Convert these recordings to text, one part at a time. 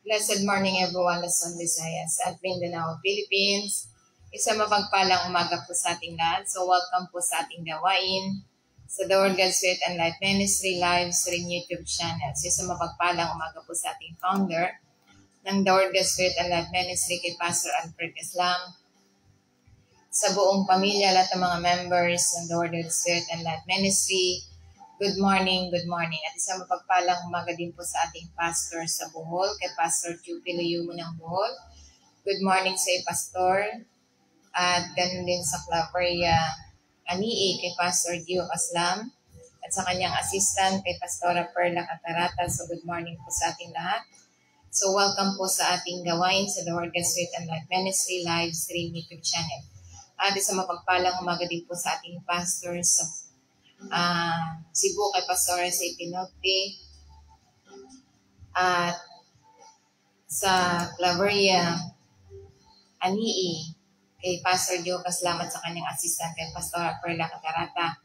Blessed morning everyone, Luzon, Visayas at Mindanao, Philippines. Isang mapagpalang umaga po sa ating lahat. So welcome po sa ating gawain sa The Word, God's Spirit and Life Ministry live stream YouTube channel. So isang mapagpalang umaga po sa ating founder ng The Word, God's Spirit and Life Ministry kay Pastor Alfred Islam, sa buong pamilya, lahat ng mga members ng The Word, God's Spirit and Life Ministry. Good morning, good morning. At isang mapagpalang umaga din po sa ating pastor sa Bohol, kay Pastor Chupi Luyumo ng Bohol. Good morning sa Pastor. At ganun din sa Claveria Anii, kay Pastor Gio Aslam. At sa kanyang assistant, kay Pastora Perla Catarata. So good morning po sa ating lahat. So welcome po sa ating gawain sa The Word, God's Spirit and Life Ministry live stream YouTube channel. At isang mapagpalang umaga din po sa ating pastor sa Cebu, kay Pastor sa Ipinote, at sa Claveria Anii, kay Pastor Joe Kaslamat sa kanyang assistant, kay Pastor Perla Catarata,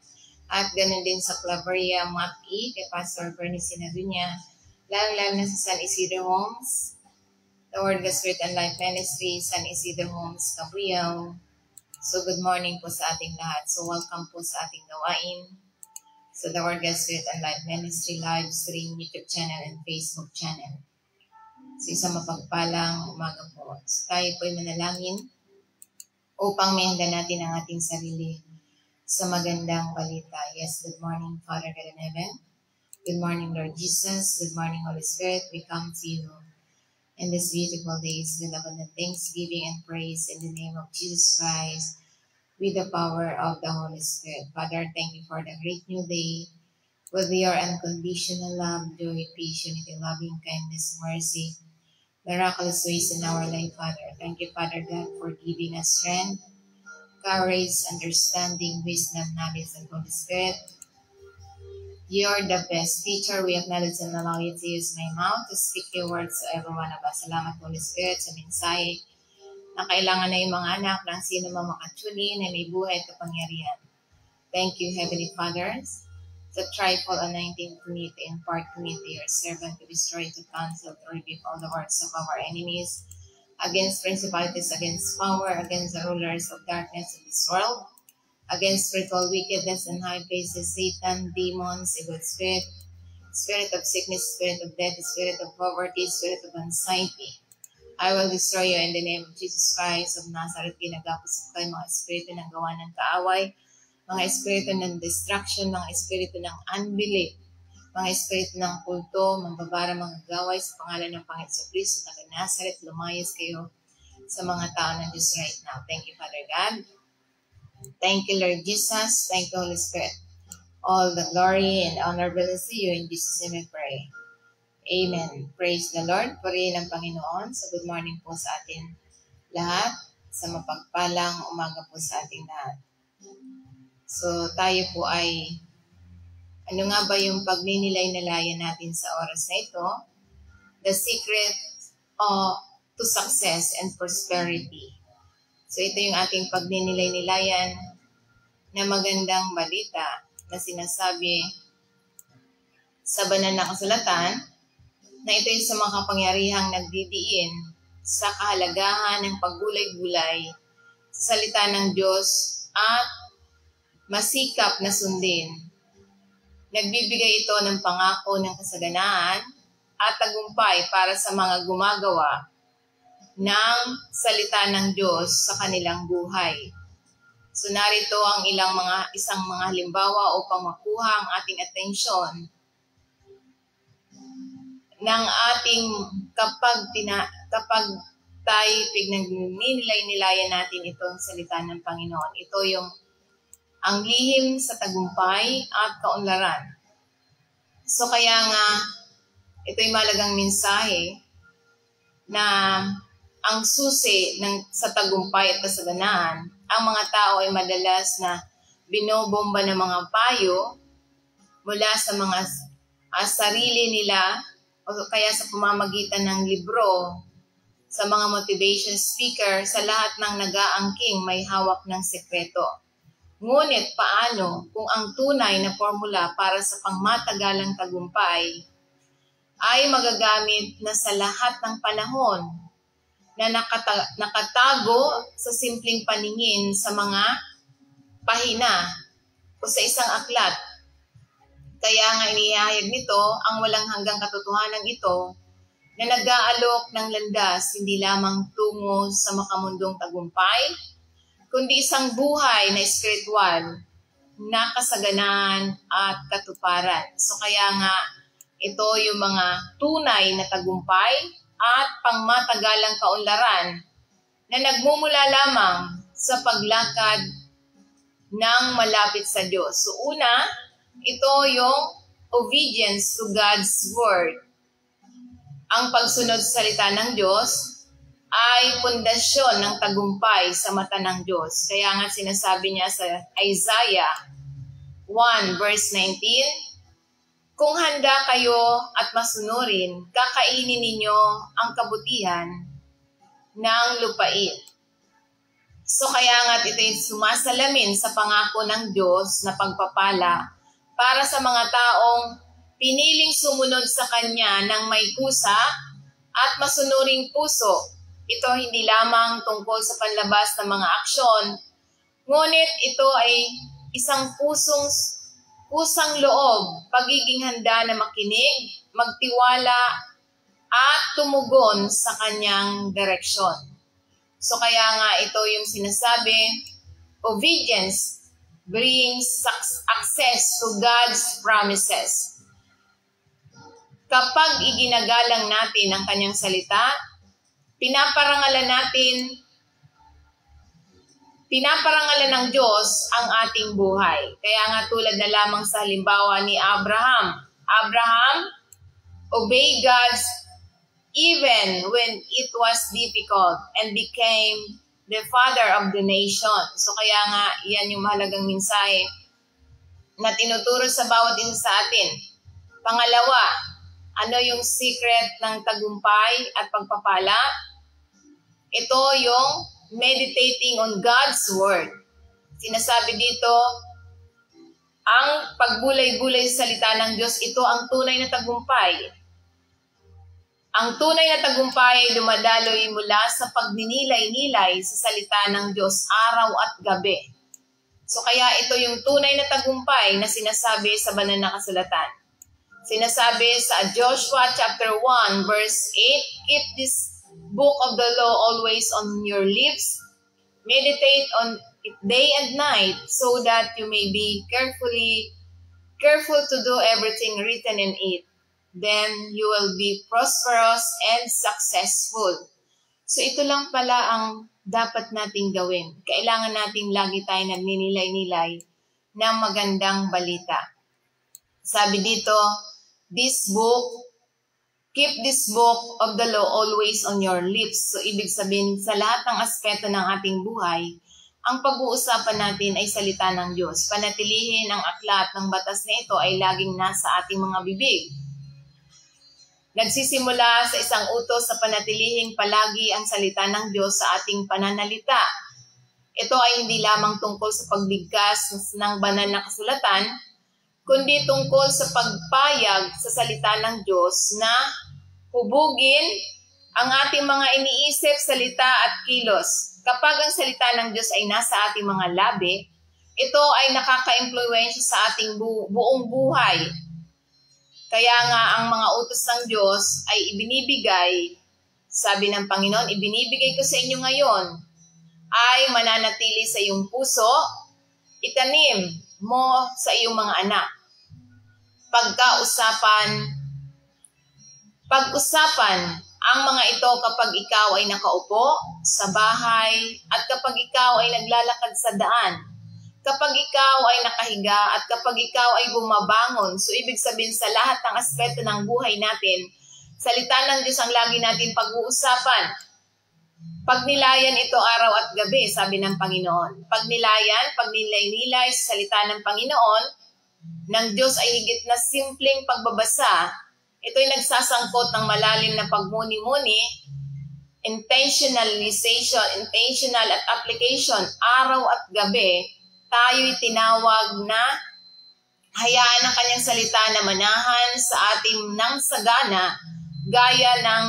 at ganun din sa Claveria Maki, kay Pastor Bernice Sinadunya, lalo na sa San Isidro Homes, The Word, God's Spirit and Life Ministry, San Isidro Homes, Cabuyao. So good morning po sa ating lahat. So welcome po sa ating gawain sa The Word, God's Spirit and Life Ministry live stream YouTube channel and Facebook channel. So isang mapagpalang umaga po. So tayo po ay manalangin upang maihanda natin ang ating sarili sa magandang balita. Yes, good morning, Father God in heaven. Good morning, Lord Jesus. Good morning, Holy Spirit. We come to you in these beautiful days with abundant thanksgiving and praise in the name of Jesus Christ, with the power of the Holy Spirit. Father, thank you for the great new day with your unconditional love, joy, peace, unity, loving kindness, mercy, miraculous ways in our life, Father. Thank you, Father God, for giving us strength, courage, understanding, wisdom, knowledge, and Holy Spirit. You're the best teacher. We acknowledge and allow you to use my mouth to speak your words to every one of us. Salamat, Holy Spirit, sa mensahe na kailangan na yung mga anak ng sino mang makatuni na may buhay at kapangyarihan. Thank you, Heavenly Father, the trifold anointing to me, to impart to me, to your servant, to destroy, to cancel, to rebuke all the works of our enemies, against principalities, against power, against the rulers of darkness of this world, against spiritual wickedness in high places, Satan, demons, evil spirit, spirit of sickness, spirit of death, spirit of poverty, spirit of anxiety. I will destroy you in the name of Jesus Christ of Nazareth. Ginagapos kayo mga espiritu ng gawa ng kaaway, mga espiritu ng destruction, mga espiritu ng unbelief, mga espiritu ng kulto, mambabara, mga gaway sa pangalan ng Panginoon Kristo ng Nazareth. Lumayas kayo sa mga tao ng Diyos right now. Thank you, Father God. Thank you, Lord Jesus. Thank you, Holy Spirit. All the glory and honor belongs to you. In Jesus' name we pray. Amen. Praise the Lord. Purihin ang Panginoon. So good morning po sa atin lahat. Sa mapagpalang umaga po sa ating lahat. So tayo po ay, ano nga ba yung pagninilay-nilayan natin sa oras na ito? The secret to success and prosperity. So ito yung ating pagninilay-nilayan na magandang balita na sinasabi sa banal na kasulatan, na ito yung sa mga kapangyarihang nagdidiin sa kahalagahan ng paggulay-gulay sa salita ng Diyos at masikap na sundin. Nagbibigay ito ng pangako ng kasaganaan at tagumpay para sa mga gumagawa ng salita ng Diyos sa kanilang buhay. So narito ang isang mga halimbawa upang makuha ang ating atensyon ng ating kapag tayo pinagnilay-nilayan natin itong salita ng Panginoon. Ito yung ang lihim sa tagumpay at kaunlaran. So kaya nga, ito'y malagang mensahe na ang susi sa tagumpay at kasaganaan, ang mga tao ay madalas na binobomba ng mga payo mula sa mga sarili nila o kaya sa pamamagitan ng libro, sa mga motivation speaker, sa lahat ng nag-aangking may hawak ng sekreto. Ngunit paano kung ang tunay na formula para sa pangmatagalang tagumpay ay magagamit na sa lahat ng panahon na nakatago sa simpleng paningin sa mga pahina o sa isang aklat. Kaya nga inihayag nito ang walang hanggang katotohanan ito na nag-aalok ng landas hindi lamang tungo sa makamundong tagumpay, kundi isang buhay na espiritual na kasaganaan at katuparan. So kaya nga ito yung mga tunay na tagumpay at pangmatagalang kaunlaran na nagmumula lamang sa paglakad ng malapit sa Diyos. So una, ito yung obedience to God's Word. Ang pagsunod sa salita ng Diyos ay pundasyon ng tagumpay sa mata ng Diyos. Kaya nga sinasabi niya sa Isaiah 1 verse 19, kung handa kayo at masunurin, kakainin ninyo ang kabutihan ng lupain. So kaya nga ito'y sumasalamin sa pangako ng Diyos na pagpapala para sa mga taong piniling sumunod sa Kanya ng may kusa at masunuring puso. Ito hindi lamang tungkol sa panlabas ng mga aksyon, ngunit ito ay isang pusang loob, pagiging handa na makinig, magtiwala, at tumugon sa Kanyang direksyon. So kaya nga ito yung sinasabi, obedience brings access to God's promises. Kapag iginagalang natin ang Kanyang salita, pinaparangalan ng Diyos ang ating buhay. Kaya nga tulad na lamang sa halimbawa ni Abraham. Abraham obeyed God's even when it was difficult and became the father of the nation. So kaya nga yan yung mahalagang mensahe na tinuturo sa bawat isa sa atin. Pangalawa, ano yung secret ng tagumpay at pagpapala? Ito yung meditating on God's Word. Sinasabi dito, ang pagbulay-bulay sa salita ng Diyos, ito ang tunay na tagumpay. Ang tunay na tagumpay ay dumadaloy mula sa pagninilay-nilay sa salita ng Diyos araw at gabi. So kaya ito yung tunay na tagumpay na sinasabi sa banal na kasulatan. Sinasabi sa Joshua chapter 1 verse 8, keep this book of the law always on your lips. Meditate on it day and night so that you may be careful to do everything written in it. Then you will be prosperous and successful. So ito lang pala ang dapat nating gawin. Kailangan nating lagi tayo nagninilay-nilay ng magandang balita. Sabi dito, keep this book of the law always on your lips. So ibig sabihin, sa lahat ng aspeto ng ating buhay, ang pag-uusapan natin ay salita ng Diyos. Panatilihin ang aklat ng batas na ito ay laging nasa ating mga bibig. Nagsisimula sa isang utos sa panatilihing palagi ang salita ng Diyos sa ating pananalita. Ito ay hindi lamang tungkol sa pagbigkas ng banal na kasulatan, kundi tungkol sa pagpayag sa salita ng Diyos na hubugin ang ating mga iniisip, salita at kilos. Kapag ang salita ng Diyos ay nasa ating mga labi, ito ay nakaka-impluwensya sa ating buong buhay. Kaya nga ang mga utos ng Diyos ay ibinibigay, sabi ng Panginoon, ibinibigay ko sa inyo ngayon, ay mananatili sa iyong puso, itanim mo sa iyong mga anak. Pag-usapan ang mga ito kapag ikaw ay nakaupo sa bahay at kapag ikaw ay naglalakad sa daan, kapag ikaw ay nakahiga at kapag ikaw ay bumabangon. So ibig sabihin sa lahat ng aspeto ng buhay natin, salita ng Diyos ang lagi natin pag-uusapan. Pagnilayan ito araw at gabi, sabi ng Panginoon. Pagnilay-nilay sa salita ng Panginoon, ng Diyos ay higit na simpleng pagbabasa. Ito'y nagsasangkot ng malalim na pagmuni-muni, intentional at application, araw at gabi. Tayo'y tinawag na Hayaan ang kanyang salita na manahan sa ating ng sagana, gaya ng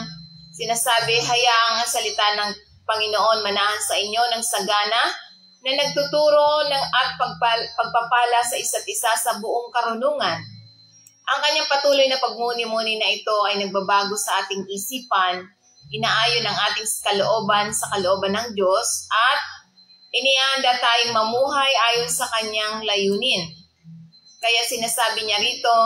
sinasabi, hayaan ang salita ng Panginoon manahan sa inyo ng sagana, na nagtuturo ng at pagpapala sa isa't isa sa buong karunungan. Ang kanyang patuloy na pagmuni-muni na ito ay nagbabago sa ating isipan, inaayon ang ating kalooban sa kalooban ng Diyos, at inianda tayong mamuhay ayon sa kanyang layunin. Kaya sinasabi niya rito,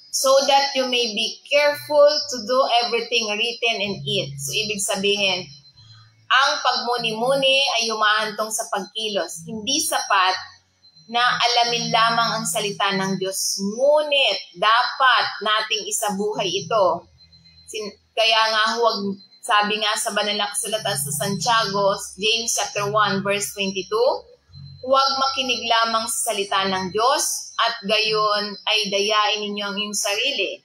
so that you may be careful to do everything written in it. So ibig sabihin, ang pagmuni-muni ay humahantong sa pagkilos. Hindi sapat na alamin lamang ang salita ng Diyos. Ngunit dapat nating isabuhay ito. Kaya nga huwag, sabi nga sa banal na kasulatan sa Santiago, James chapter 1 verse 22, huwag makinig lamang sa salita ng Diyos at gayon ay dayain ninyo ang inyong sarili.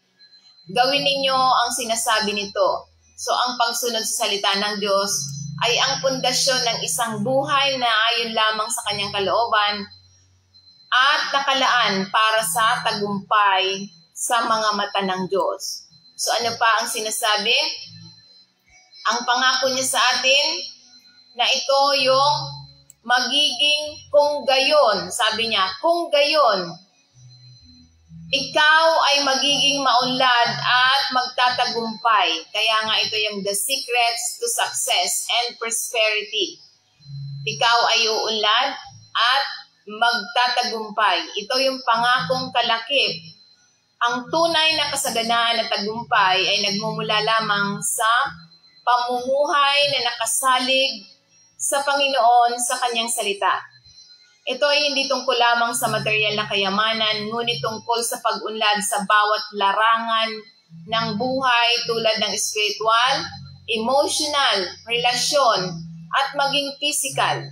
Gawin ninyo ang sinasabi nito. So ang pagsunod sa salita ng Diyos ay ang pundasyon ng isang buhay na ayon lamang sa kanyang kalooban at nakalaan para sa tagumpay sa mga mata ng Diyos. So ano pa ang sinasabi? Ang pangako niya sa atin na ito yung magiging kung gayon. Sabi niya, kung gayon, ikaw ay magiging maunlad at magtatagumpay. Kaya nga ito yung the secrets to success and prosperity. Ikaw ay uunlad at magtatagumpay. Ito yung pangakong kalakip. Ang tunay na kasaganaan at tagumpay ay nagmumula lamang sa pamumuhay na nakasalig sa Panginoon sa kanyang salita. Ito ay hindi tungkol lamang sa material na kayamanan, ngunit tungkol sa pag-unlad sa bawat larangan ng buhay tulad ng spiritual, emotional, relasyon, at maging physical.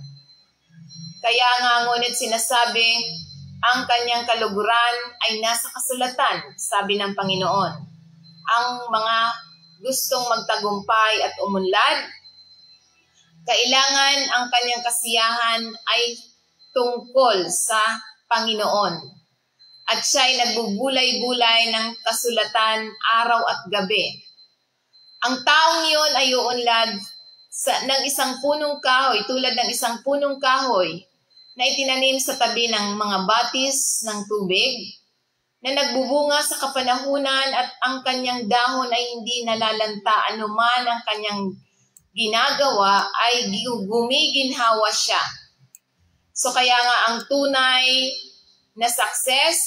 Kaya nga ngunit sinasabi, ang kanyang kaluguran ay nasa kasulatan, sabi ng Panginoon. Ang mga gustong magtagumpay at umunlad, kailangan ang kanyang kasiyahan ay tungkol sa Panginoon. At siya ay nagbubulay-bulay ng kasulatan araw at gabi. Ang taong yun ay uunlad ng isang punong kahoy, tulad ng isang punong kahoy na itinanim sa tabi ng mga batis ng tubig, na nagbubunga sa kapanahunan at ang kanyang dahon ay hindi nalalanta anuman ang kanyang ginagawa ay gumiginhawa siya. So kaya nga ang tunay na success,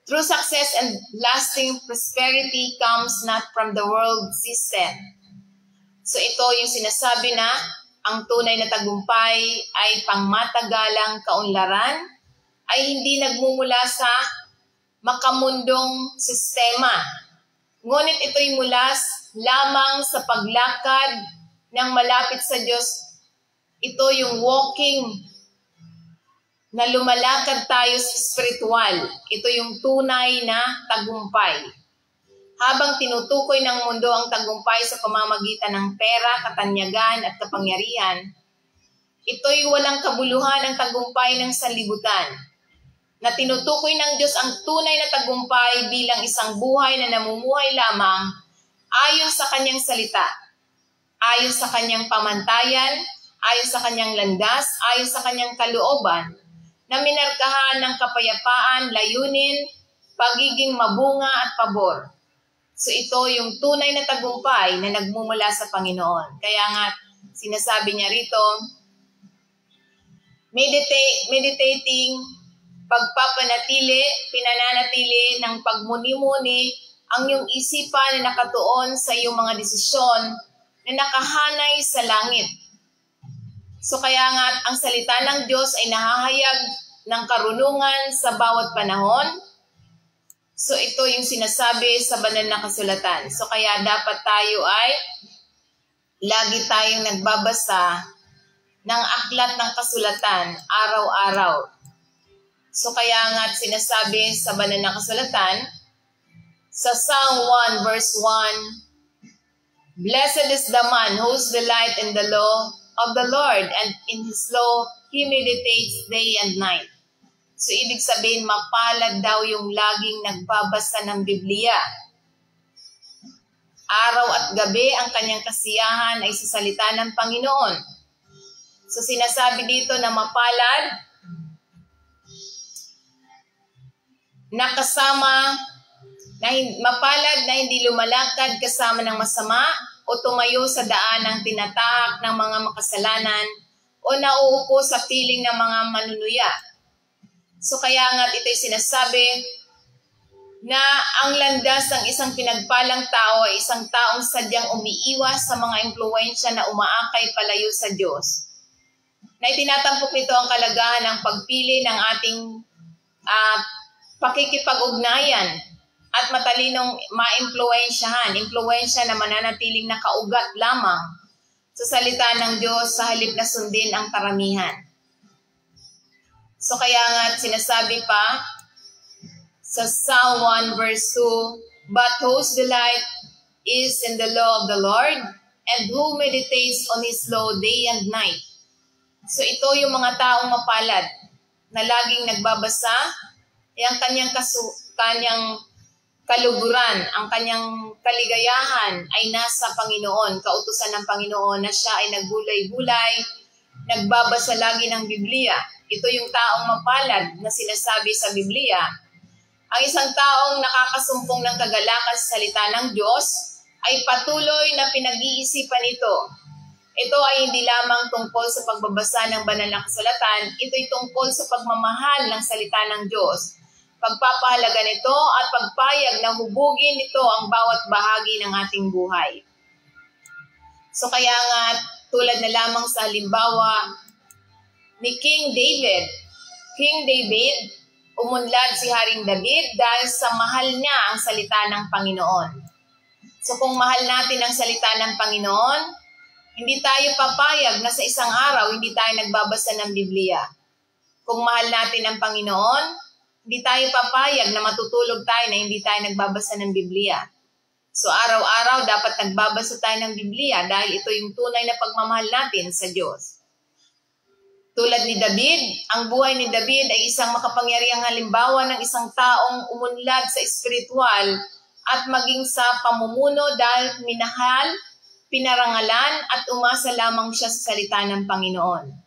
true success and lasting prosperity comes not from the world system. So ito yung sinasabi na ang tunay na tagumpay ay pangmatagalang kaunlaran, ay hindi nagmumula sa makamundong sistema. Ngunit ito'y mula lamang sa paglakad ng malapit sa Diyos. Ito yung walking na lumalakad tayo sa spiritual. Ito yung tunay na tagumpay. Habang tinutukoy ng mundo ang tagumpay sa pamamagitan ng pera, katanyagan at kapangyarihan, ito'y walang kabuluhan ang tagumpay ng sanlibutan. Na tinutukoy ng Diyos ang tunay na tagumpay bilang isang buhay na namumuhay lamang ayon sa kanyang salita, ayon sa kanyang pamantayan, ayon sa kanyang landas, ayon sa kanyang kalooban, na minarkahan ng kapayapaan, layunin, pagiging mabunga at pabor. So ito yung tunay na tagumpay na nagmumula sa Panginoon. Kaya nga sinasabi niya rito, meditating, pinananatili ng pagmuni-muni ang iyong isipan na nakatuon sa iyong mga desisyon na nakahanay sa langit. So kaya nga ang salita ng Diyos ay nahahayag ng karunungan sa bawat panahon. So ito yung sinasabi sa banal na kasulatan. So kaya dapat tayo ay lagi tayong nagbabasa ng aklat ng kasulatan araw-araw. So kaya nga sinasabi sa banal na kasulatan, sa Psalm 1 verse 1, blessed is the man whose delight in the law of the Lord, and in his law he meditates day and night. So ibig sabihin, mapalad daw yung laging nagbabasa ng Biblia. Araw at gabi ang kanyang kasiyahan ay sa salita ng Panginoon. So sinasabi dito na mapalad, mapalad na hindi lumalakad kasama ng masama o tumayo sa daan ng tinatahak ng mga makasalanan o nauupo sa piling ng mga manunuya. So kaya nga ito'y sinasabi na ang landas ng isang pinagpalang tao ay isang taong sadyang umiiwas sa mga impluwensya na umaakay palayo sa Diyos. Na itinatampok nito ang kalagahan ng pagpili ng ating pakikipag-ugnayan at matalinong maimpluwensyahan, impluwensya na mananatiling nakaugat lamang sa salita ng Diyos sa halip na sundin ang karamihan. So kaya nga sinasabi pa sa Psalm 1 verse 2, "But whose delight is in the law of the Lord, and who meditates on His law day and night." So ito yung mga taong mapalad na laging nagbabasa, ang kanyang kaluguran, ang kanyang kaligayahan ay nasa Panginoon, kautusan ng Panginoon na siya ay nagbulay-bulay, nagbabasa lagi ng Biblia. Ito yung taong mapalad na sinasabi sa Biblia. Ang isang taong nakakasumpong ng kagalakan sa salita ng Diyos ay patuloy na pinag-iisipan ito. Ito ay hindi lamang tungkol sa pagbabasa ng banal na kasulatan, ito'y tungkol sa pagmamahal ng salita ng Diyos. Pagpapahalaga nito at pagpayag na hubugin nito ang bawat bahagi ng ating buhay. So kaya nga, tulad na lamang sa halimbawa ni King David, umunlad si Haring David dahil sa mahal niya ang salita ng Panginoon. So kung mahal natin ang salita ng Panginoon, hindi tayo papayag na sa isang araw hindi tayo nagbabasa ng Biblia. Kung mahal natin ang Panginoon, hindi tayo papayag na matutulog tayo na hindi tayo nagbabasa ng Biblia. So araw-araw dapat nagbabasa tayo ng Biblia dahil ito yung tunay na pagmamahal natin sa Diyos. Tulad ni David, ang buhay ni David ay isang makapangyarihang halimbawa ng isang taong umunlad sa espiritual at maging sa pamumuno dahil minahal, pinarangalan at umasa lamang siya sa salita ng Panginoon.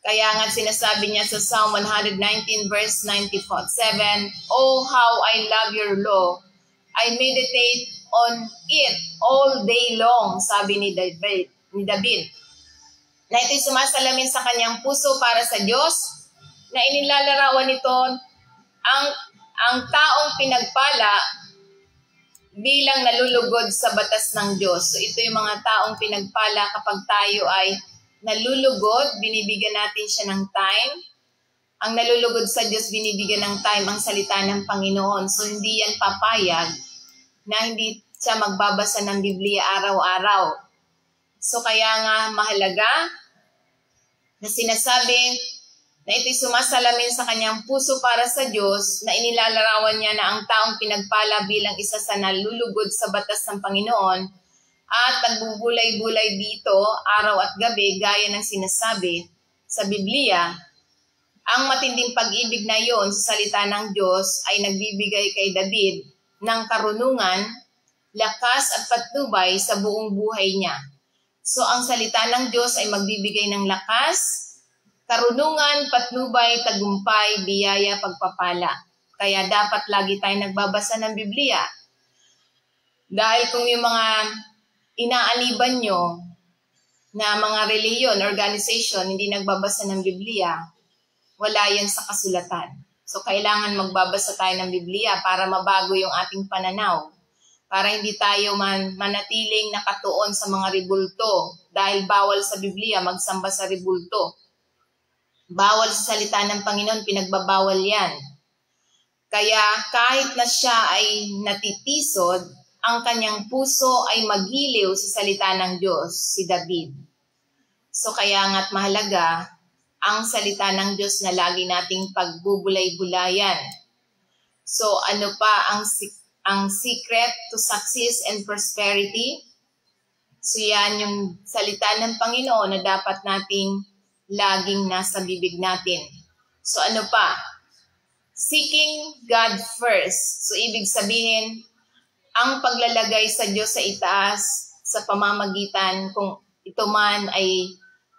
Kaya nga sinasabi niya sa Psalm 119 verse 97, "Oh, how I love your law. I meditate on it all day long," sabi ni David. Na ito'y sumasalamin sa kanyang puso para sa Diyos, na inilalarawan nito ang taong pinagpala bilang nalulugod sa batas ng Diyos. So ito yung mga taong pinagpala kapag tayo ay nalulugod, binibigyan natin siya ng time. Ang nalulugod sa Diyos, binibigyan ng time ang salita ng Panginoon. So hindi yan papayag na hindi siya magbabasa ng Biblia araw-araw. So kaya nga mahalaga na sinasabi na ito'y sumasalamin sa kanyang puso para sa Diyos, na inilalarawan niya na ang taong pinagpala bilang isa sa nalulugod sa batas ng Panginoon at nagbubulay-bulay dito araw at gabi gaya ng sinasabi sa Biblia. Ang matinding pag-ibig na iyon sa salita ng Diyos ay nagbibigay kay David ng karunungan, lakas at patnubay sa buong buhay niya. So ang salita ng Diyos ay magbibigay ng lakas, karunungan, patnubay, tagumpay, biyaya, pagpapala. Kaya dapat lagi tayo nagbabasa ng Biblia. Dahil kung yung mga inaaniban nyo na mga reliyon, organization, hindi nagbabasa ng Biblia, wala yan sa kasulatan. So kailangan magbabasa tayo ng Biblia para mabago yung ating pananaw. Para hindi tayo manatiling nakatuon sa mga ribulto. Dahil bawal sa Biblia magsamba sa ribulto. Bawal sa salita ng Panginoon, pinagbabawal yan. Kaya kahit na siya ay natitisod, ang kanyang puso ay magiliw sa salita ng Diyos, si David. So kaya nga't mahalaga ang salita ng Diyos na lagi nating pagbubulay-bulayan. So ano pa ang secret to success and prosperity? So yan yung salita ng Panginoon na dapat nating laging nasa bibig natin. So ano pa? Seeking God first. So, ibig sabihin, ang paglalagay sa Diyos sa itaas sa pamamagitan kung ito man ay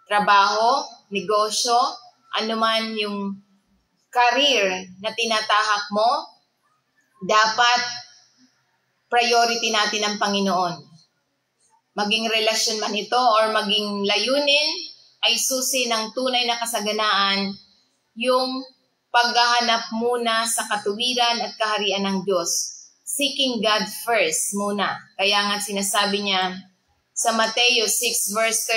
trabaho, negosyo, anuman yung career na tinatahak mo, dapat priority natin ang Panginoon. Maging relasyon man ito or maging layunin, ay susi ng tunay na kasaganaan yung paghahanap muna sa katuwiran at kaharian ng Diyos. Seeking God first muna. Kaya nga sinasabi niya sa Mateo 6 verse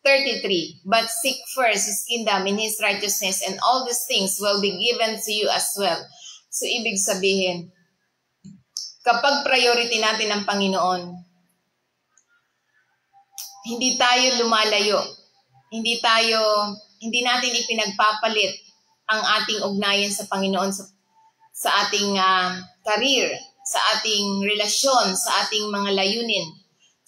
33, but seek first His kingdom and His righteousness, and all these things will be given to you as well. So, ibig sabihin, kapag priority natin ang Panginoon, hindi tayo lumalayo. Hindi natin ipinagpapalit ang ating ugnayan sa Panginoon sa ating career, sa ating relasyon, sa ating mga layunin.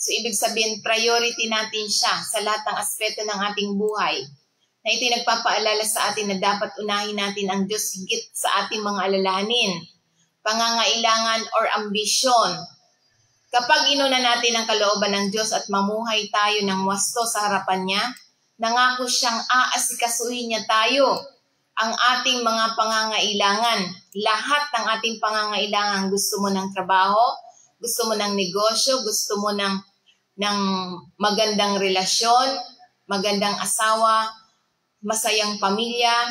So, ibig sabihin, priority natin siya sa lahat ng aspeto ng ating buhay. Na ito nagpapaalala sa atin na dapat unahin natin ang Diyos higit sa ating mga alalahanin, pangangailangan or ambisyon. Kapag inuna natin ang kalooban ng Diyos at mamuhay tayo ng wasto sa harapan niya, nangako siyang aasikasuhin niya tayo, ang ating mga pangangailangan. Lahat ng ating pangangailangan, gusto mo ng trabaho, gusto mo ng negosyo, gusto mo ng magandang relasyon, magandang asawa, masayang pamilya,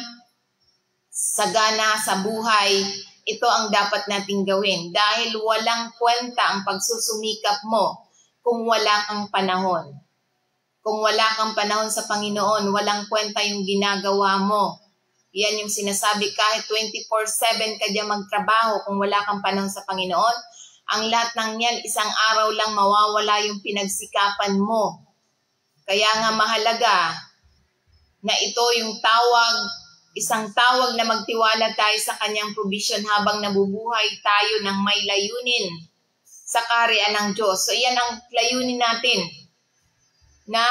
sagana sa buhay, ito ang dapat nating gawin dahil walang kwenta ang pagsusumikap mo kung wala kang panahon. Kung wala kang panahon sa Panginoon, walang kwenta yung ginagawa mo. Yan yung sinasabi, kahit 24/7 ka diyan magtrabaho, kung wala kang panahon sa Panginoon, ang lahat ng yan, isang araw lang mawawala yung pinagsikapan mo. Kaya nga mahalaga na ito yung isang tawag na magtiwala tayo sa kanyang provision habang nabubuhay tayo ng may layunin sa kaharian ng Diyos. So yan ang layunin natin, na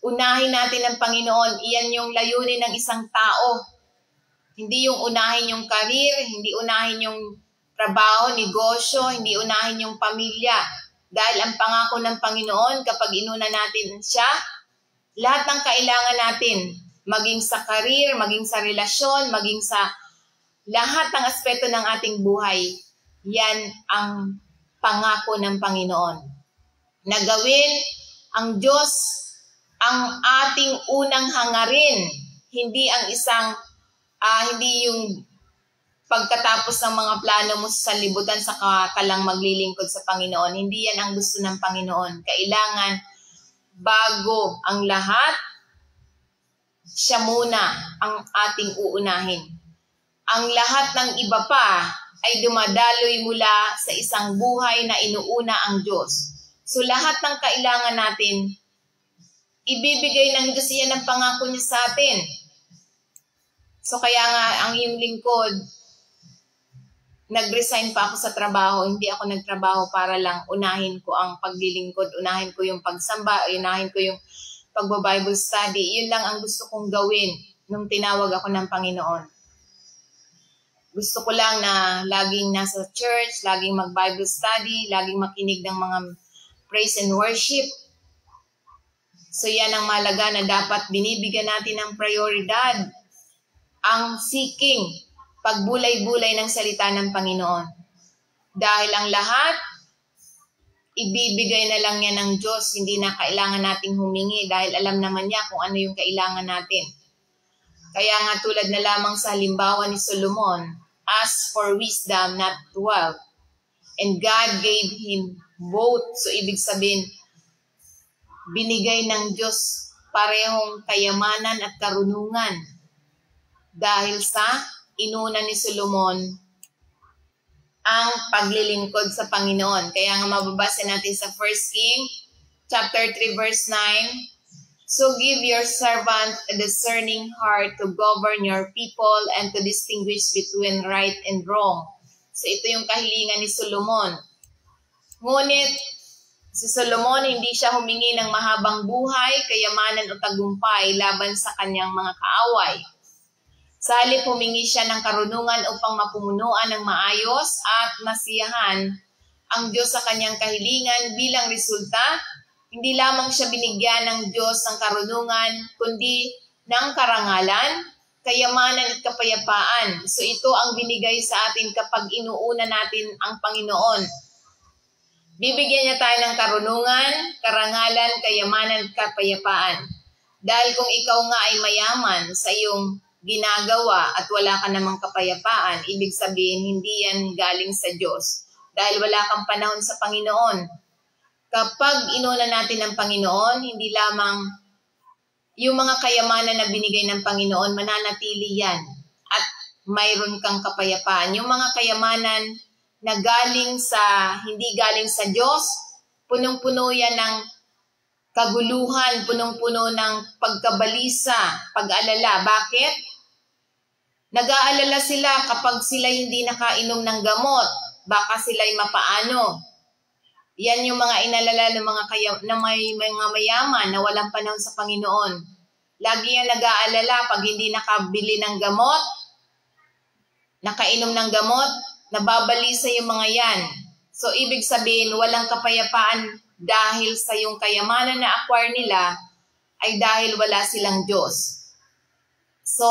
unahin natin ang Panginoon. Iyan yung layunin ng isang tao. Hindi yung unahin yung career, hindi unahin yung trabaho, negosyo, hindi unahin yung pamilya. Dahil ang pangako ng Panginoon, kapag inuna natin siya, lahat ng kailangan natin, maging sa career, maging sa relasyon, maging sa lahat ng aspeto ng ating buhay, yan ang pangako ng Panginoon. Na gawin ang Diyos ang ating unang hangarin, hindi ang hindi yung pagkatapos ng mga plano mo sa libutan saka ka lang maglilingkod sa Panginoon. Hindi yan ang gusto ng Panginoon. Kailangan bago ang lahat, siya muna ang ating uunahin. Ang lahat ng iba pa ay dumadaloy mula sa isang buhay na inuuna ang Diyos. So lahat ng kailangan natin, ibibigay ng Diyos, yan ang pangako niya sa atin. So kaya nga ang iyong lingkod, nag-resign pa ako sa trabaho. Hindi ako nagtrabaho para lang unahin ko ang paglilingkod, unahin ko yung pagsamba, unahin ko yung pagba-Bible study. Yun lang ang gusto kong gawin nung tinawag ako ng Panginoon. Gusto ko lang na laging nasa church, laging mag-Bible study, laging makinig ng mga praise and worship. So yan ang mahalaga na dapat binibigyan natin ng prioridad. Ang seeking, pagbulay-bulay ng salita ng Panginoon. Dahil ang lahat, ibibigay na lang yan ng Diyos. Hindi na kailangan nating humingi dahil alam naman niya kung ano yung kailangan natin. Kaya nga tulad na lamang sa halimbawa ni Solomon, ask for wisdom, not wealth. And God gave him both. So ibig sabihin, binigay ng Diyos parehong kayamanan at karunungan dahil sa inuna ni Solomon ang paglilingkod sa Panginoon. Kaya nga mababasa natin sa 1 King chapter 3 verse 9, so give your servant a discerning heart to govern your people and to distinguish between right and wrong. So ito yung kahilingan ni Solomon. Ngunit si Solomon hindi siya humingi ng mahabang buhay, kayamanan o tagumpay laban sa kanyang mga kaaway. Sa halip humingi siya ng karunungan upang mapumunuan ng maayos at masiyahan ang Diyos sa kanyang kahilingan. Bilang resulta, hindi lamang siya binigyan ng Diyos ng karunungan, kundi ng karangalan, kayamanan at kapayapaan. So ito ang binigay sa atin kapag inuuna natin ang Panginoon. Bibigyan niya tayo ng karunungan, karangalan, kayamanan at kapayapaan. Dahil kung ikaw nga ay mayaman sa iyong ginagawa at wala ka namang kapayapaan, ibig sabihin hindi yan galing sa Diyos. Dahil wala kang panahon sa Panginoon. Kapag inuna natin ang Panginoon, hindi lamang yung mga kayamanan na binigay ng Panginoon, mananatili yan. At mayroon kang kapayapaan. Yung mga kayamanan na hindi galing sa Diyos, punong-puno yan ng kaguluhan, punong-puno ng pagkabalisa, pag-alala. Bakit? Nag-aalala sila kapag sila hindi nakainom ng gamot. Baka sila'y mapaano. Yan yung mga inalala ng may mga mayaman na walang panahon sa Panginoon. Lagi yan nag-aalala pag hindi nakabili ng gamot, nakainom ng gamot, nababalisa yung mga yan. So, ibig sabihin, walang kapayapaan dahil sa yung kayamanan na acquire nila ay dahil wala silang Diyos. So,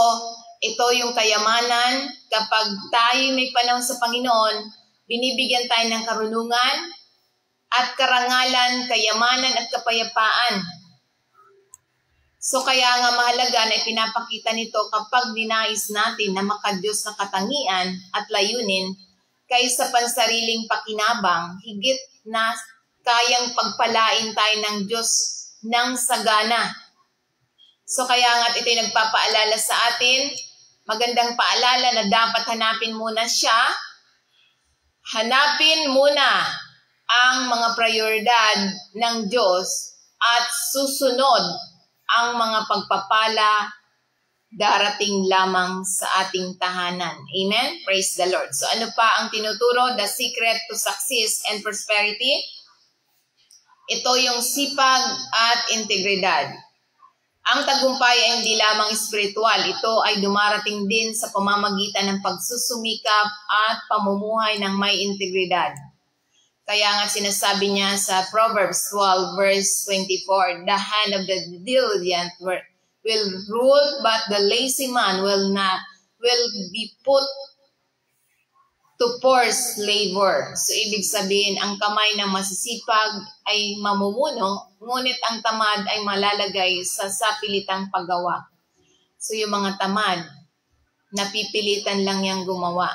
ito yung kayamanan. Kapag tayo may panahon sa Panginoon, binibigyan tayo ng karunungan at karangalan, kayamanan at kapayapaan. So kaya nga mahalaga na ipinapakita nito kapag dinais natin na makadiyos na katangian at layunin kaysa pansariling pakinabang, higit na kayang pagpalain tayo ng Diyos ng sagana. So kaya nga ito'y nagpapaalala sa atin, magandang paalala na dapat hanapin muna siya. Hanapin muna ang mga prioridad ng Diyos at susunod ang mga pagpapala darating lamang sa ating tahanan. Amen? Praise the Lord. So ano pa ang tinuturo? The secret to success and prosperity. Ito yung sipag at integridad. Ang tagumpay ay hindi lamang espiritual. Ito ay dumarating din sa pamamagitan ng pagsusumikap at pamumuhay ng may integridad. Kaya nga sinasabi niya sa Proverbs 12 verse 24, the hand of the diligent will rule, but the lazy man will be put to forced labor. So ibig sabihin, ang kamay ng masisipag ay mamumuno, ngunit ang tamad ay malalagay sa sapilitang paggawa. So yung mga tamad, napipilitan lang yang gumawa.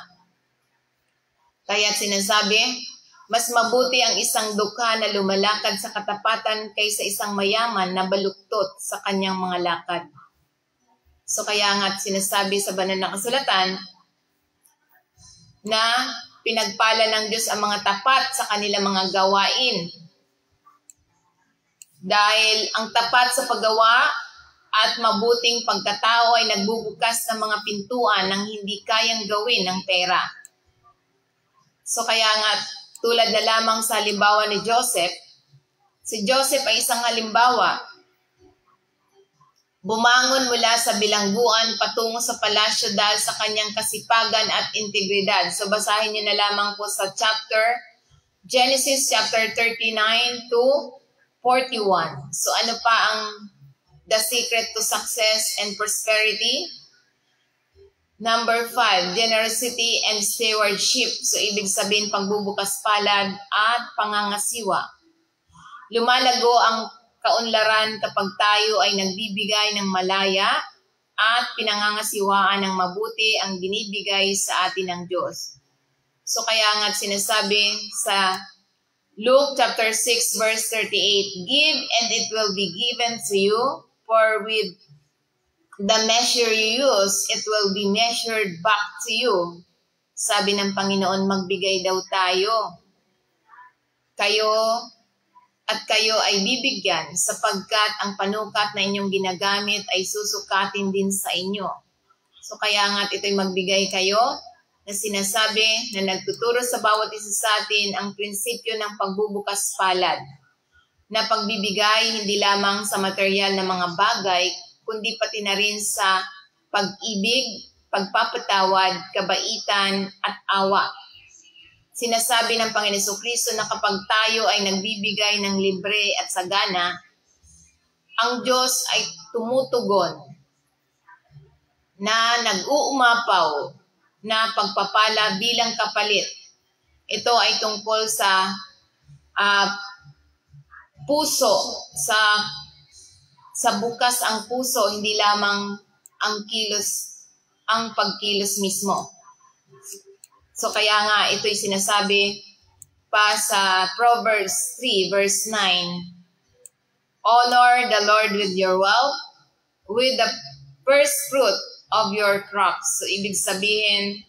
Kaya sinasabi, mas mabuti ang isang dukha na lumalakad sa katapatan kaysa isang mayaman na baluktot sa kanyang mga lakad. So kaya nga sinasabi sa banal na kasulatan na pinagpala ng Diyos ang mga tapat sa kanilang mga gawain. Dahil ang tapat sa paggawa at mabuting pagkatao ay nagbubukas ng mga pintuan ng hindi kayang gawin ng pera. So kaya nga, tulad na lamang sa halimbawa ni Joseph, si Joseph ay isang halimbawa. Bumangon mula sa bilangguan patungo sa palasyo dahil sa kanyang kasipagan at integridad. So basahin niyo na lamang po sa Genesis chapter 39 to 41. So ano pa ang the secret to success and prosperity? Number 5, generosity and stewardship. So ibig sabihin pagbubukas palad at pangangasiwa. Lumalago ang kaunlaran kapag tayo ay nagbibigay ng malaya at pinangangasiwaan ng mabuti ang binibigay sa atin ng Diyos. So kaya nga sinasabi sa Luke chapter 6 verse 38, give and it will be given to you, for with the measure you use, it will be measured back to you. Sabi ng Panginoon, magbigay daw tayo. Kayo ay bibigyan sapagkat ang panukat na inyong ginagamit ay susukatin din sa inyo. So kaya nga ito'y magbigay kayo na sinasabi na nagtuturo sa bawat isa sa atin ang prinsipyo ng pagbubukas palad. Na pagbibigay hindi lamang sa material na mga bagay, kundi pati na rin sa pag-ibig, pagpapatawad, kabaitan, at awa. Sinasabi ng Panginoon Jesucristo na kapag tayo ay nagbibigay ng libre at sagana, ang Diyos ay tumutugon na nag-uumapaw na pagpapala bilang kapalit. Ito ay tungkol sa puso, sa bukas ang puso, hindi lamang ang pagkilos mismo. So kaya nga ito'y sinasabi pa sa Proverbs 3 verse 9, honor the Lord with your wealth, with the first fruit of your crops. So ibig sabihin,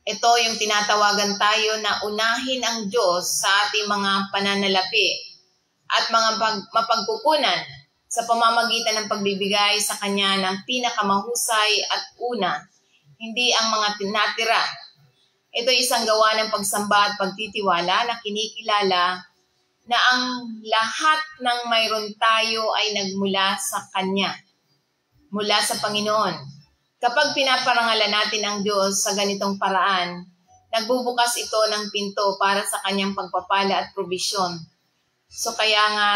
ito yung tinatawagan tayo na unahin ang Diyos sa ating mga pananalapi at mga mapagkukunan sa pamamagitan ng pagbibigay sa Kanya ng pinakamahusay at una, hindi ang mga tinatira. Ito ay isang gawa ng pagsamba at pagtitiwala na kinikilala na ang lahat ng mayroon tayo ay nagmula sa Kanya, mula sa Panginoon. Kapag pinaparangalan natin ang Diyos sa ganitong paraan, nagbubukas ito ng pinto para sa Kanyang pagpapala at probisyon. So kaya nga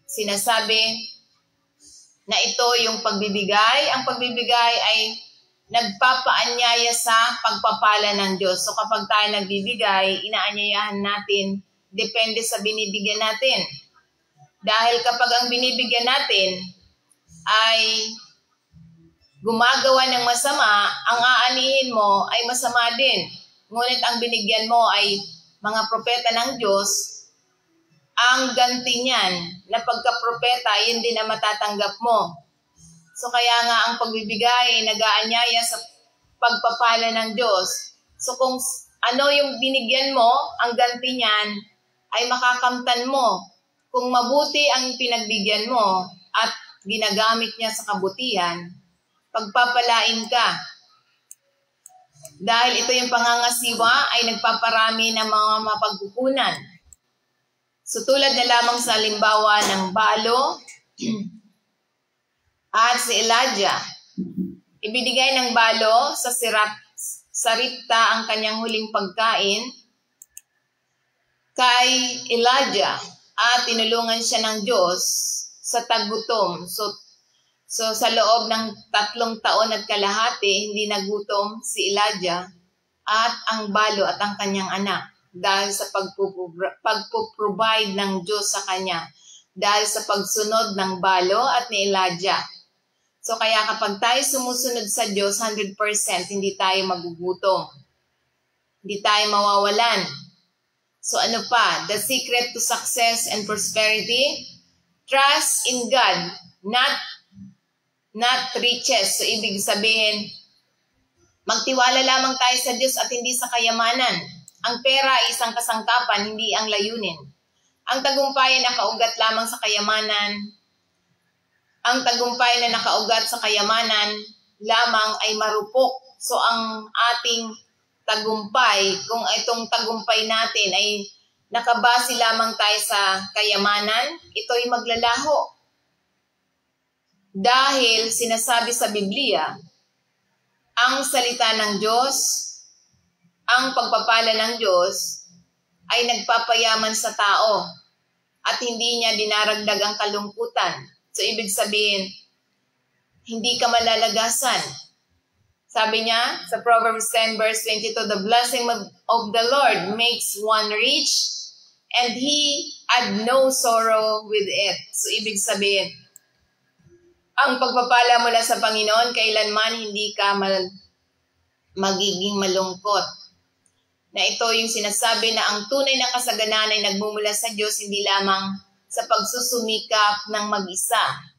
sinasabi na ito yung pagbibigay. Ang pagbibigay ay nagpapaanyaya sa pagpapala ng Diyos. So kapag tayo nagbibigay, inaanyayahan natin, depende sa binibigyan natin. Dahil kapag ang binibigyan natin ay gumagawa ng masama, ang aanihin mo ay masama din. Ngunit ang binigyan mo ay mga propeta ng Diyos, ang ganti niyan na pagka-propeta, yun din ang matatanggap mo. So kaya nga ang pagbibigay ay nag-aanyaya sa pagpapala ng Diyos. So kung ano yung binigyan mo, ang ganti niyan ay makakamtan mo. Kung mabuti ang pinagbigyan mo at ginagamit niya sa kabutihan, pagpapalain ka. Dahil ito yung pangangasiwa ay nagpaparami ng mga mapagkukunan. So tulad na lamang sa halimbawa ng balo at si Elijah. Ibinigay ng balo sa Saripta ang kanyang huling pagkain kay Elijah at tinulungan siya ng Diyos sa tagutom. So sa loob ng 3 taon at kalahati, hindi nagutom si Elijah at ang balo at ang kanyang anak dahil sa pagpuprovide ng Diyos sa kanya, dahil sa pagsunod ng balo at ni Elijah. So kaya kapag tayo sumusunod sa Diyos 100%, hindi tayo magugutom. Hindi tayo mawawalan. So ano pa? The secret to success and prosperity? Trust in God, not riches. So ibig sabihin, magtiwala lamang tayo sa Diyos at hindi sa kayamanan. Ang pera ay isang kasangkapan, hindi ang layunin. Ang tagumpay na nakaugat lamang sa kayamanan, ang tagumpay na nakaugat sa kayamanan lamang ay marupok. So ang ating tagumpay, kung itong tagumpay natin ay nakabase lamang tayo sa kayamanan, ito'y maglalaho. Dahil sinasabi sa Biblia, ang salita ng Diyos, ang pagpapala ng Diyos ay nagpapayaman sa tao at hindi niya dinaragdag ang kalungkutan. So ibig sabihin, hindi ka malalagasan. Sabi niya sa Proverbs 10 verse 22, the blessing of the Lord makes one rich and He add no sorrow with it. So ibig sabihin, ang pagpapala mula sa Panginoon, kailanman hindi ka magiging malungkot. Na ito yung sinasabi na ang tunay na kasaganan ay nagmumula sa Diyos, hindi lamang sa pagsusumikap ng mag-isa.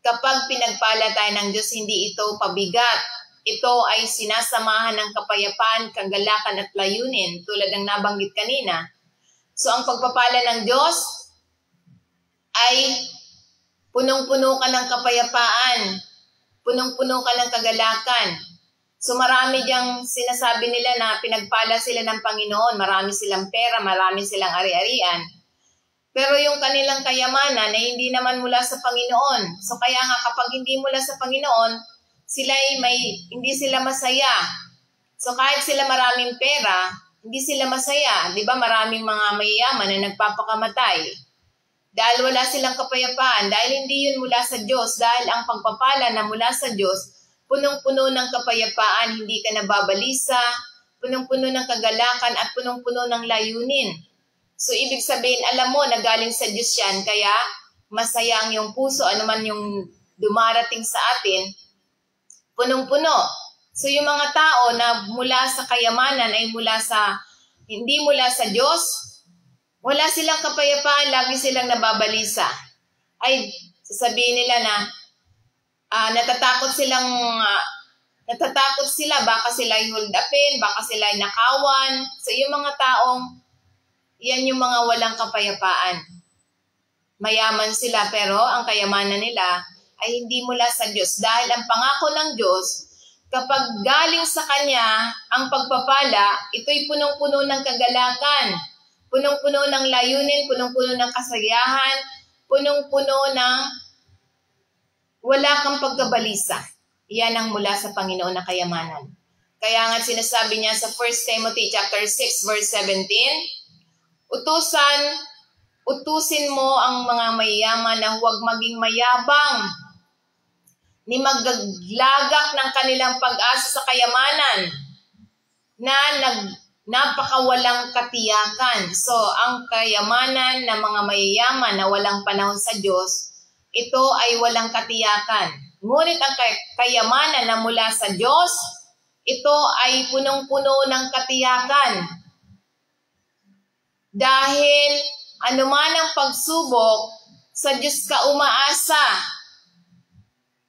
Kapag pinagpala tayo ng Diyos, hindi ito pabigat. Ito ay sinasamahan ng kapayapaan, kagalakan at layunin, tulad ng nabanggit kanina. So ang pagpapala ng Diyos ay punong-puno ka ng kapayapaan, punong-puno ka ng kagalakan. So marami diyang sinasabi nila na pinagpala sila ng Panginoon, marami silang pera, marami silang ari-arian. Pero yung kanilang kayamanan ay hindi naman mula sa Panginoon. So kaya nga kapag hindi mula sa Panginoon, hindi sila masaya. So kahit sila maraming pera, hindi sila masaya. Di ba maraming mga mayayaman na nagpapakamatay? Dahil wala silang kapayapaan, dahil hindi yun mula sa Diyos, dahil ang pagpapala na mula sa Diyos, punong-puno ng kapayapaan, hindi ka nababalisa, punong-puno ng kagalakan at punong-puno ng layunin. So ibig sabihin, alam mo na galing sa Diyos yan, kaya masaya ang iyong puso, anuman yung dumarating sa atin, punong-puno. So yung mga tao na mula sa kayamanan ay hindi mula sa Diyos, wala silang kapayapaan, lagi silang nababalisa. Ay, sasabihin nila na natatakot sila, baka sila ay hold upin, baka sila ay nakawan. So yung mga taong, yan yung mga walang kapayapaan. Mayaman sila pero ang kayamanan nila ay hindi mula sa Diyos. Dahil ang pangako ng Diyos, kapag galing sa Kanya ang pagpapala, ito'y punong-puno ng kagalakan, punong-puno ng layunin, punong-puno ng kasayahan, punong-puno ng wala kang pagkabalisa. Iyan ang mula sa Panginoon na kayamanan. Kaya nga sinasabi niya sa 1 Timothy chapter 6 verse 17, utusin mo ang mga mayayaman na huwag maging mayabang, ni maglaglagak ng kanilang pag-asa sa kayamanan na napakawalang katiyakan. So, ang kayamanan ng mga mayayaman na walang panahon sa Diyos, ito ay walang katiyakan. Ngunit ang kayamanan na mula sa Diyos, ito ay punong-puno ng katiyakan. Dahil anuman ang pagsubok, sa Diyos ka umaasa.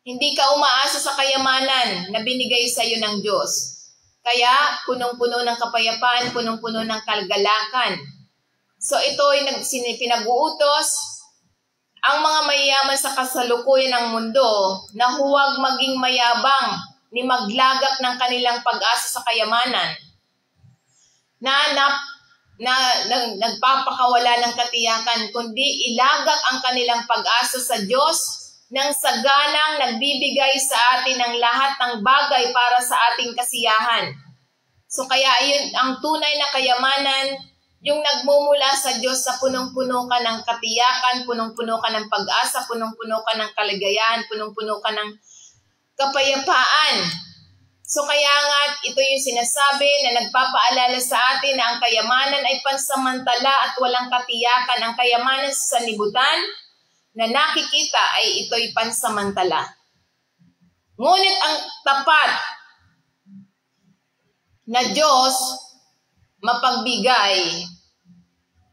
Hindi ka umaasa sa kayamanan na binigay sa iyo ng Diyos. Kaya, punong-puno ng kapayapaan, punong-puno ng kagalakan. So, ito ay pinag-uutos ang mga mayayaman sa kasalukuyan ng mundo na huwag maging mayabang ni maglagak ng kanilang pag-asa sa kayamanan na nagpapakawala ng katiyakan, kundi ilagak ang kanilang pag-asa sa Diyos nang saganang nagbibigay sa atin ng lahat ng bagay para sa ating kasiyahan. So kaya yun, ang tunay na kayamanan, yung nagmumula sa Diyos sa punong-puno ka ng katiyakan, punong-puno ka ng pag-asa, punong-puno ka ng kaligayahan, punong-puno ka ng kapayapaan. So kaya nga, ito yung sinasabi na nagpapaalala sa atin na ang kayamanan ay pansamantala at walang katiyakan. Ang kayamanan sa sanlibutan na nakikita ay ito'y pansamantala. Ngunit ang tapat na Diyos mapagbigay,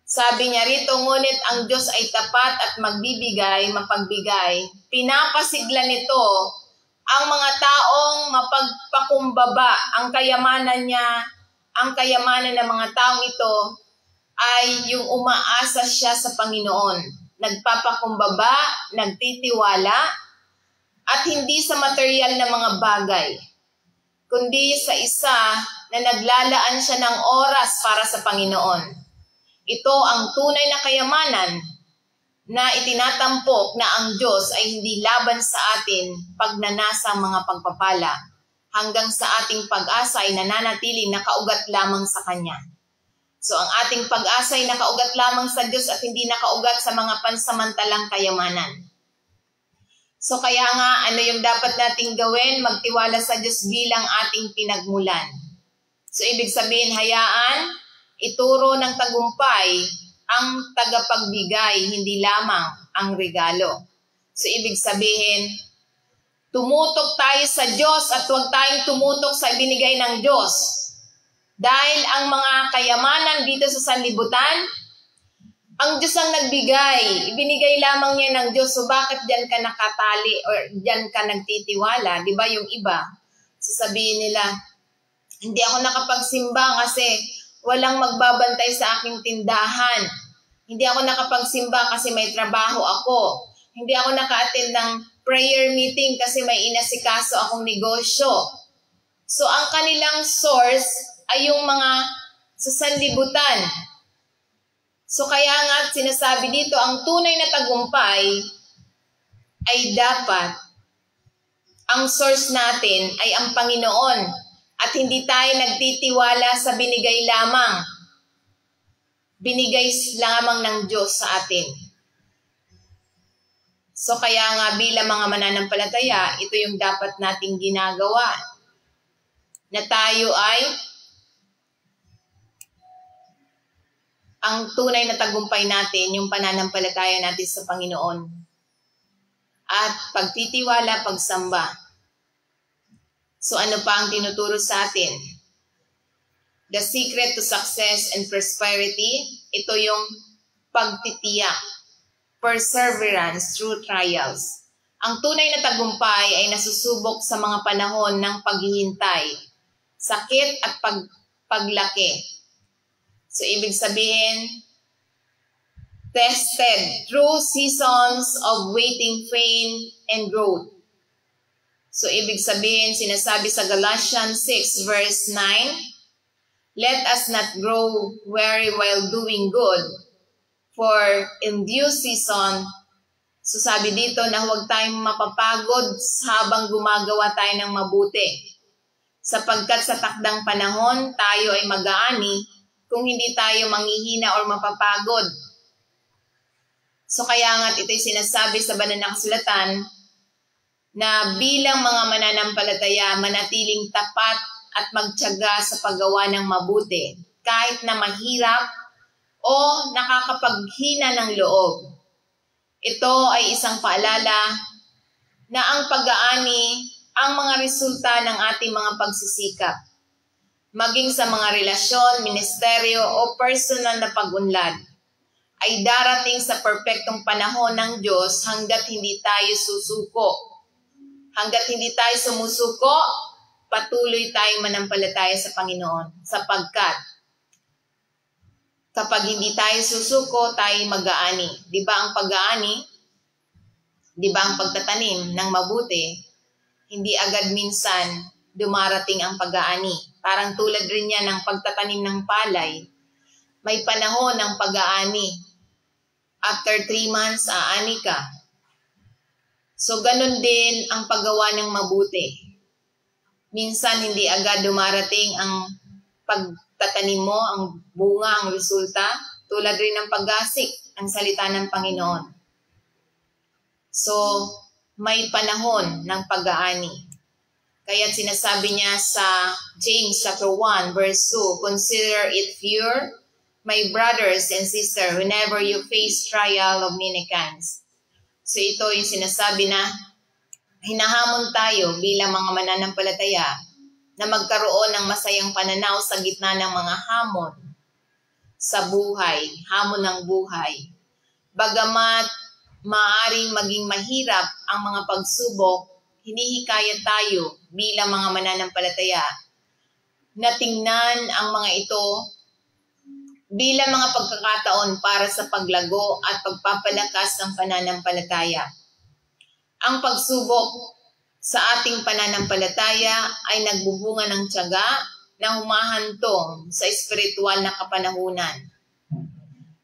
sabi niya rito, ngunit ang Diyos ay tapat at mapagbigay, pinapasigla nito ang mga taong mapagpakumbaba. Ang kayamanan niya, ang kayamanan ng mga taong ito ay yung umaasa siya sa Panginoon. Nagpapakumbaba, nagtitiwala, at hindi sa material na mga bagay, kundi sa isa na naglalaan siya ng oras para sa Panginoon. Ito ang tunay na kayamanan na itinatampok na ang Diyos ay hindi laban sa atin pag nanasa mga pagpapala, hanggang sa ating pag-asa ay nananatiling nakaugat lamang sa Kanya. So ang ating pag-asa ay nakaugat lamang sa Diyos at hindi nakaugat sa mga pansamantalang kayamanan. So kaya nga, ano yung dapat nating gawin? Magtiwala sa Diyos bilang ating pinagmulan. So ibig sabihin, hayaan, ituro ng tagumpay ang tagapagbigay, hindi lamang ang regalo. So ibig sabihin, tumutok tayo sa Diyos at huwag tayong tumutok sa ibinigay ng Diyos. Dahil ang mga kayamanan dito sa sanlibutan, ang Diyos ang nagbigay. Ibinigay lamang niya ng Diyos. So bakit diyan ka nakatali or diyan ka nagtitiwala? Di ba yung iba, sasabihin nila, hindi ako nakapagsimba kasi walang magbabantay sa aking tindahan. Hindi ako nakapagsimba kasi may trabaho ako. Hindi ako naka-attend ng prayer meeting kasi may inasikaso akong negosyo. So ang kanilang source ay yung mga sa sanlibutan. So kaya nga sinasabi dito, ang tunay na tagumpay ay dapat ang source natin ay ang Panginoon at hindi tayo nagtitiwala sa binigay lamang. Binigay lamang ng Diyos sa atin. So kaya nga bilang mga mananampalataya, ito yung dapat nating ginagawa. Na tayo ay ang tunay na tagumpay natin, yung pananampalataya natin sa Panginoon. At pagtitiwala, pagsamba. So ano pa ang tinuturo sa atin? The secret to success and prosperity, ito yung pagtitiyak, perseverance through trials. Ang tunay na tagumpay ay nasusubok sa mga panahon ng paghihintay, sakit at paglaki. So ibig sabihin, tested through seasons of waiting, pain, and growth. So ibig sabihin, sinasabi sa Galatians 6 verse 9, let us not grow weary while doing good, for in due season, so sabi dito na huwag tayong mapapagod habang gumagawa tayo ng mabuti. Sapagkat sa takdang panahon, tayo ay mag-aani kung hindi tayo manghihina o mapapagod. So kaya nga't ito'y sinasabi sa banal na kasulatan na bilang mga mananampalataya, manatiling tapat at magtiyaga sa paggawa ng mabuti, kahit na mahirap o nakakapaghina ng loob. Ito ay isang paalala na ang pag-aani ang mga resulta ng ating mga pagsisikap, maging sa mga relasyon, ministeryo o personal na pag-unlad, ay darating sa perpektong panahon ng Diyos hanggat hindi tayo susuko. Hanggat hindi tayo sumusuko, patuloy tayong manampalataya sa Panginoon. Sapagkat kapag hindi tayo susuko, tayo mag-aani. Di ba ang pag-aani? Di ba ang pagtatanim ng mabuti? Hindi agad minsan dumarating ang pag-aani. Parang tulad rin yan ng pagtatanim ng palay. May panahon ng pag-aani. After 3 months, aani ka. So ganun din ang paggawa ng mabuti. Minsan hindi agad dumarating ang pagtatanim mo, ang bunga, ang resulta, tulad rin ng paggasik, ang salita ng Panginoon. So, may panahon ng pag-aani. Kaya sinasabi niya sa James chapter 1 verse 2, consider it pure, my brothers and sisters, whenever you face trial of many kinds. So ito yung sinasabi na hinahamon tayo bilang mga mananampalataya na magkaroon ng masayang pananaw sa gitna ng mga hamon sa buhay, hamon ng buhay. Bagamat maaaring maging mahirap ang mga pagsubok, hinihikayat tayo bilang mga mananampalataya na tingnan ang mga ito bilang mga pagkakataon para sa paglago at pagpapalakas ng pananampalataya. Ang pagsubok sa ating pananampalataya ay nagbubunga ng tiyaga na humahantong sa espiritual na kapanahunan.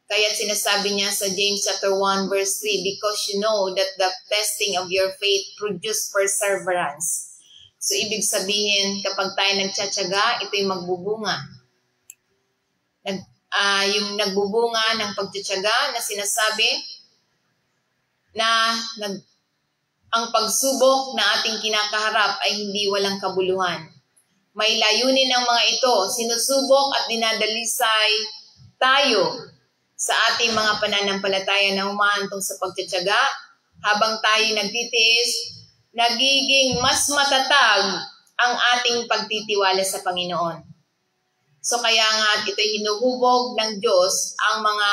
Kaya sinasabi niya sa James chapter 1 verse 3, because you know that the testing of your faith produces perseverance. So ibig sabihin, kapag tayo nagtsatsaga, ito'y magbubunga. Yung nagbubunga ng pagtsatsaga na sinasabi na ang pagsubok na ating kinakaharap ay hindi walang kabuluhan. May layunin ng mga ito, sinusubok at dinadalisay tayo sa ating mga pananampalataya na humahantong sa pagtsatsaga. Habang tayo nagtitiis, nagiging mas matatag ang ating pagtitiwala sa Panginoon. So kaya nga ito'y hinuhubog ng Diyos ang mga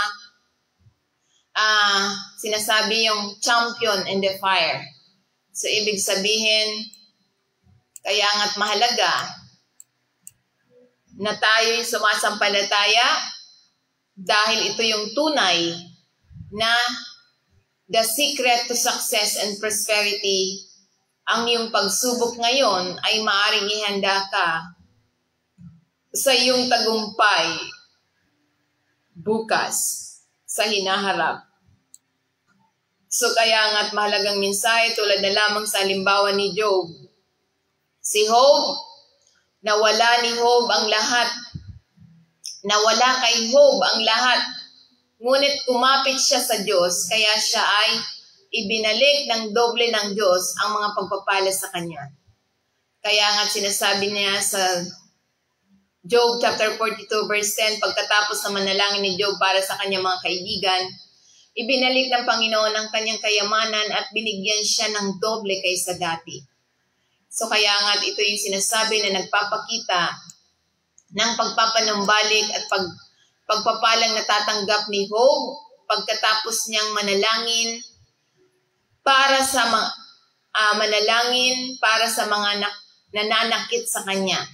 sinasabi yung champion in the fire. So, ibig sabihin, kaya nga't mahalaga na tayo'y sumasampalataya dahil ito yung tunay na the secret to success and prosperity. Ang iyong pagsubok ngayon ay maaaring ihanda ka sa iyong tagumpay bukas sa hinaharap. So kaya nga't mahalagang mensahe tulad na lamang sa halimbawa ni Job. Si Job, nawala ni Job ang lahat. Nawala kay Job ang lahat. Ngunit kumapit siya sa Diyos, kaya siya ay ibinalik ng doble ng Diyos ang mga pagpapala sa kanya. Kaya nga sinasabi niya sa Job chapter 42 verse 10, pagkatapos na manalangin ni Job para sa kanyang mga kaibigan, ibinalik ng Panginoon ang kanyang kayamanan at binigyan siya ng doble kaysa dati. So kaya nga ito yung sinasabi na nagpapakita ng pagpapanumbalik at pagpapalang natatanggap ni Job pagkatapos niyang manalangin para sa mga nananakit sa kanya.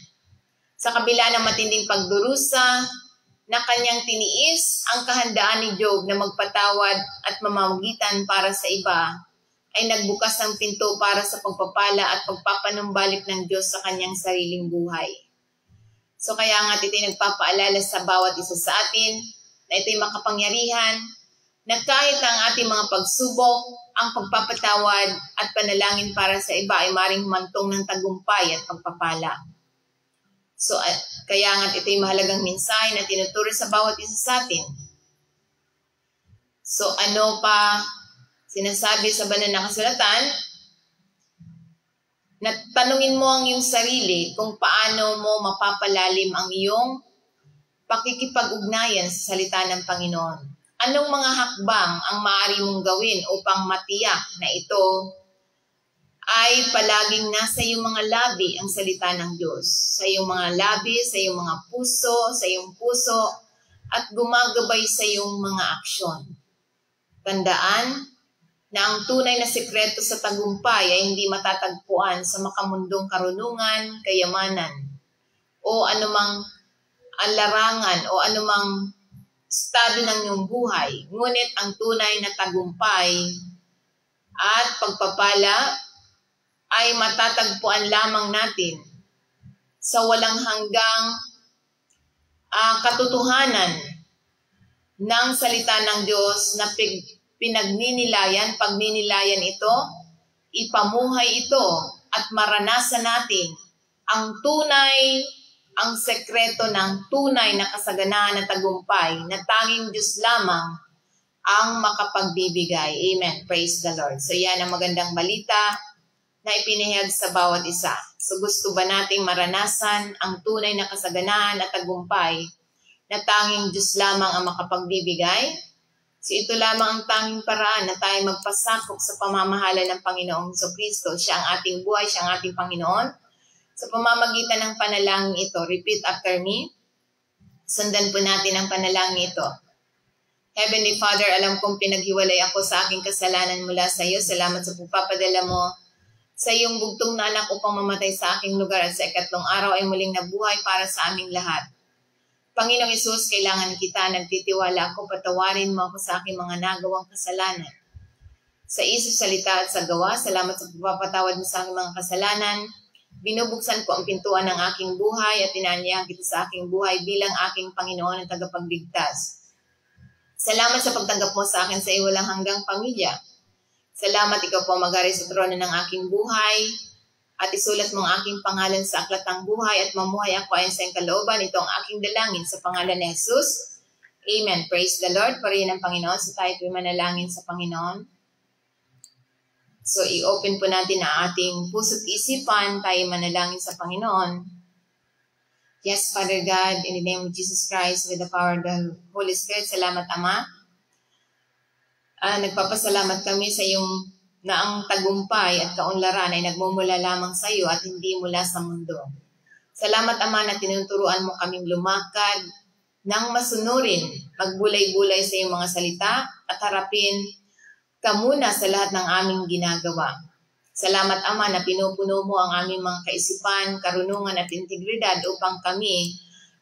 Sa kabila ng matinding pagdurusa na kanyang tiniis, ang kahandaan ni Job na magpatawad at mamamagitan para sa iba ay nagbukas ng pinto para sa pagpapala at pagpapanumbalik ng Diyos sa kanyang sariling buhay. So kaya nga ito nagpapaalala sa bawat isa sa atin na ito'y makapangyarihan na kahit ang ating mga pagsubok, ang pagpapatawad at panalangin para sa iba ay maring humantong ng tagumpay at pagpapala. So kaya nga ito'y mahalagang mensahe na tinuturo sa bawat isa sa atin. So ano pa sinasabi sa banal na kasulatan? Na tanungin mo ang iyong sarili kung paano mo mapapalalim ang iyong pakikipag-ugnayan sa salita ng Panginoon. Anong mga hakbang ang maaari mong gawin upang matiyak na ito ay palaging nasa iyong mga labi ang salita ng Diyos. Sa iyong mga labi, sa iyong mga puso, sa iyong puso, at gumagabay sa iyong mga aksyon. Tandaan na ang tunay na sekreto sa tagumpay ay hindi matatagpuan sa makamundong karunungan, kayamanan, o anumang larangan o anumang estado ng iyong buhay. Ngunit ang tunay na tagumpay at pagpapala ay matatagpuan lamang natin sa walang hanggang katotohanan ng salita ng Diyos na pagninilayan ito, ipamuhay ito, at maranasan natin ang sekreto ng tunay na kasaganaan na tagumpay na tanging Diyos lamang ang makapagbibigay. Amen. Praise the Lord. So yan ang magandang balita na ipinahayag sa bawat isa. So gusto ba nating maranasan ang tunay na kasaganaan at tagumpay na tanging Diyos lamang ang makapagbibigay? So ito lamang ang tanging paraan na tayo magpasakop sa pamamahala ng Panginoong Jesucristo. Siya ang ating buhay, siya ang ating Panginoon. Sa pamamagitan ng panalangin ito, repeat after me. Sundan po natin ang panalangin ito. Heavenly Father, alam kong pinaghiwalay ako sa aking kasalanan mula sa iyo. Salamat sa pagpapadala mo sa iyong bugtong na anak upang mamatay sa aking lugar at sa ikatlong araw ay muling nabuhay para sa aming lahat. Panginoong Hesus, kailangan kita, nagtitiwala ako, patawarin mo ako sa aking mga nagawang kasalanan. Sa isip, salita at sa gawa, salamat sa pagpapatawad mo sa aking mga kasalanan. Binubuksan ko ang pintuan ng aking buhay at inaanyahan kita sa aking buhay bilang aking Panginoon at tagapagligtas. Salamat sa pagtanggap mo sa akin sa iwalang hanggang pamilya. Salamat ikaw po mag-ari sa trono ng aking buhay at isulat mo ang aking pangalan sa aklat ng buhay at mamuhay ako ayon sa iyong kalooban. Ito ang aking dalangin sa pangalan ni Jesus. Amen. Praise the Lord. Parihin ang Panginoon. So tayo po manalangin sa Panginoon. So i-open po natin ang ating puso't isipan. Tayo manalangin sa Panginoon. Yes, Father God, in the name of Jesus Christ, with the power of the Holy Spirit, salamat Ama. Nagpapasalamat kami sa iyong na ang tagumpay at kaunlaran ay nagmumula lamang sa iyo at hindi mula sa mundo. Salamat Ama na tinuturuan mo kaming lumakad ng masunurin, magbulay-bulay sa iyong mga salita at harapin ka muna sa lahat ng aming ginagawa. Salamat Ama na pinupuno mo ang aming mga kaisipan, karunungan at integridad upang kami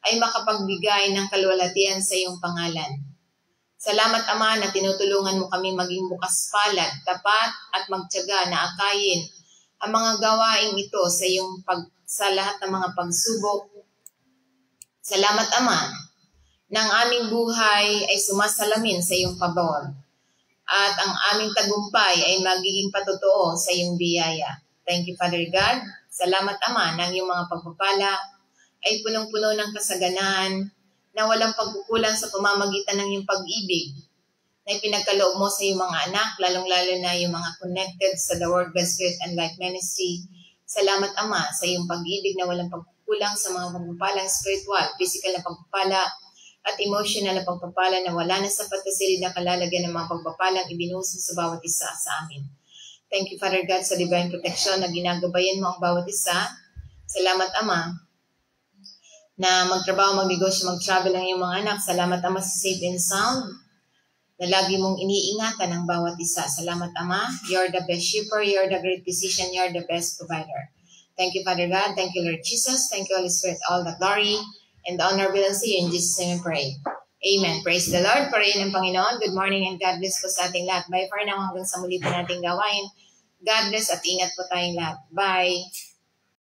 ay makapagbigay ng kalwalhatian sa iyong pangalan. Salamat Ama na tinutulungan mo kami maging bukas palad, tapat at magtiyaga na akayin ang mga gawain ito sa lahat ng mga pagsubok. Salamat Ama na ang aming buhay ay sumasalamin sa iyong pabor. at ang aming tagumpay ay magiging patotoo sa iyong biyaya. Thank you, Father God. Salamat, Ama, ng iyong mga pagpapala ay punong-puno ng kasaganan na walang pagkukulang sa pamamagitan ng iyong pag-ibig na ipinagkaloob mo sa iyong mga anak, lalong-lalo na yung mga connected sa The Word, God, Spirit, and Life Ministry. Salamat, Ama, sa iyong pag-ibig na walang pagkukulang sa mga pagpapalang spiritual, physical na pagpapala, at emotional na pagpapala na wala na sapat na silid na kalalagyan ng mga pagpapalang ibinuso sa bawat isa sa amin. Thank you, Father God, sa divine protection na ginagabayan mo ang bawat isa. Salamat, Ama, na magtrabaho, magnegosyo, mag-travel ang iyong mga anak. Salamat, Ama, sa safe and sound na lagi mong iniingatan ang bawat isa. Salamat, Ama. You're the best shepherd. You're the great physician. You're the best provider. Thank you, Father God. Thank you, Lord Jesus. Thank you, Holy Spirit. All the glory and the honor belongs to you. In Jesus' name we pray. Amen. Praise the Lord. Purihin ng Panginoon. Good morning and God bless po sa ating lahat. Bye for now hanggang sa muli po nating gawain. God bless at ingat po tayong lahat. Bye.